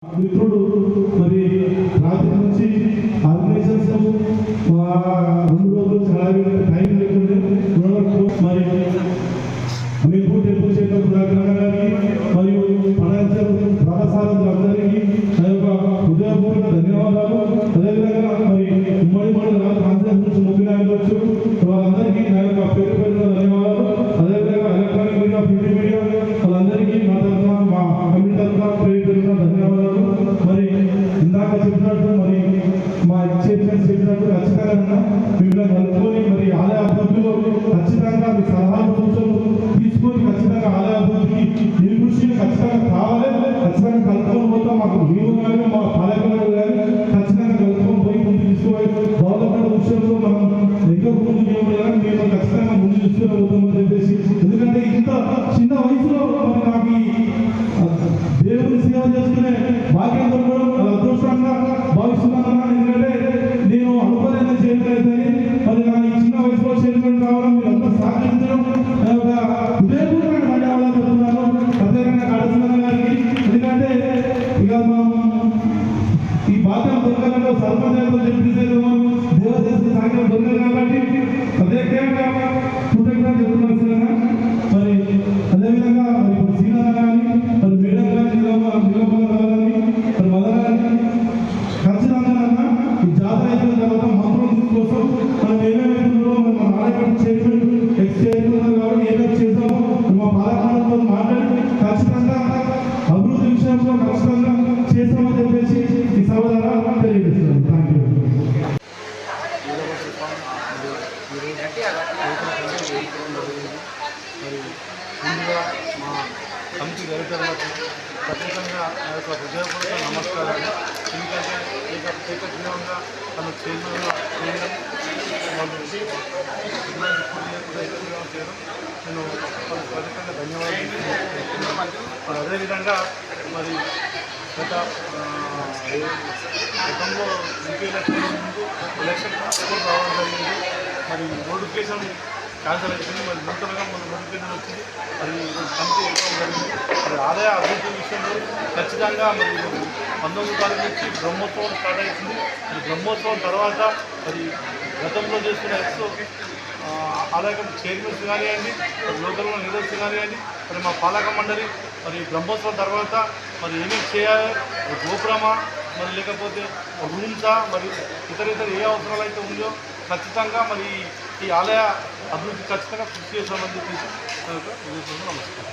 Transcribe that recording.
మిత్రుడు మరి రాత్రి నుంచి ఆర్గనైజర్స్ 2 రోజులు చాలా టైం లేకుండా మరి మీకు టెంపుల్ చేసిన సుధాకర్ గారికి మరియు ఫైనాన్షియల్ ప్రసారాలందరికీ నా యొక్క హృదయపూర్వక ధన్యవాదాలు. అదేవిధంగా మరి ఉమ్మడి మండల కాన్ఫరెన్స్ నుంచి ముఖ్యంగా వచ్చి వాళ్ళందరికీ నా యొక్క పేరు పేరున ధన్యవాదాలు. అదేవిధంగా ఎలక్ట్రానిక్ మీడియా ప్రింట్ మీడియా వాళ్ళందరికీ నా తరఫున మా కమిటీ తరఫున పేరు పేరున ధన్యవాదాలు. మరి ఇందాక చెప్పినట్టు మరి మా చైర్మన్ చెప్పినట్టు ఖచ్చితంగా మిమ్మల్ని కలుపుకొని మరి ఆలయ అభివృద్ధిలో ఖచ్చితంగా మీ సలహాలు సూచనలు తీసుకొని ఖచ్చితంగా ఆలయ అభివృద్ధికి మీ కృషిని ఖచ్చితంగా కావాలి. ఖచ్చితంగా కలుపుకొని పోతాం. మాకు మేము కానీ మా పాలకులు కానీ ఖచ్చితంగా కలుపుకొని పోయి ముందు తీసుకోవాలి. డెవలప్మెంట్ విషయంలో మనం ఎక్కువ ముందు కానీ మేము ఖచ్చితంగా ముందు తీసుకుని పోతామని చెప్పేసి, ఎందుకంటే ఇంత చిన్న వయసులో మరి నాకు దేవుని సేవ చేసుకునే భాగ్యం దొరకడం అదృష్టంగా భావిస్తున్నాను. ఎందుకంటే నేను అనుకోలేని చేయగలిగితే మరి నా ఈ చిన్న వయసులో చేయడం కావడం మీరంతా సహకరించడం హృదయపూర్వక ధన్యవాదాలు చెప్తున్నాను ప్రత్యేకంగా కడుతున్నాను గారికి. ఎందుకంటే ఇక మనం ఈ భాగ్యం దొరకాలంటే సర్పంచ్ చెప్పేసేమో దేవదేశం సాధ్యం దొరకదు కాబట్టి ప్రత్యేకంగా కృతజ్ఞత చెప్తున్నాను. మరి అదేవిధంగా మరి ఇప్పుడు సీనియర్ కానీ మరి మేడం కానీ నిలబడాలని మరి మొదలని ఖచ్చితంగా ఈ జాతర అయిపోయిన తర్వాత మంత్రుల కోసం మనం ఏమేమిలో మన ఆలయం చైర్మన్ ఎక్స్ చైర్మన్ కాబట్టి ఏమేమి చేసామో మా పాలకులతో మాట్లాడి ఖచ్చితంగా అభివృద్ధి విషయంలో ఖచ్చితంగా చేస్తామని చెప్పేసి ఈ సభ ద్వారా తెలియజేస్తున్నాను. Thank you. ముందుగా మా కమిటీ డైరెక్టర్లకు ప్రత్యేకంగా నా యొక్క హృదయపూర్వక నమస్కారాలు. ఎందుకంటే ఏకగ్రీవంగా తమ చైర్మన్గా చేయడం వాళ్ళు చేయడం నేను ప్రత్యేకంగా ధన్యవాదాలు. మరి అదేవిధంగా మరి గతంలో ఎంపీ ఎలక్షన్ ముందు ఎలక్షన్ రావడం జరిగింది. మరి నోటిఫికేషన్ క్యాన్సల్ అయిపోయింది. మరి నూతనంగా మన నోటిఫికేషన్ వచ్చింది. మరి కమిటీ ఇవ్వడం జరిగింది. మరి ఆదాయ అభివృద్ధి విషయంలో ఖచ్చితంగా మరి 19 తారీఖు నుంచి బ్రహ్మోత్సవం స్టార్ట్ అవుతుంది. మరి బ్రహ్మోత్సవం తర్వాత మరి గతంలో చేసుకున్న ఆలయ చైర్మన్స్ కానివ్వండి, లోకల్ లీడర్స్ కానివ్వండి, మరి మా పాలక మండలి మరి బ్రహ్మోత్సవం తర్వాత మరి ఏమేమి చేయాలి, గోపురమా మరి లేకపోతే రూమ్సా మరి ఇతర ఏ అవసరాలు అయితే ఉందో ఖచ్చితంగా మరి ఈ ఆలయ అభివృద్ధి ఖచ్చితంగా కృషి చేస్తామని చెప్పేసి నమస్కారం.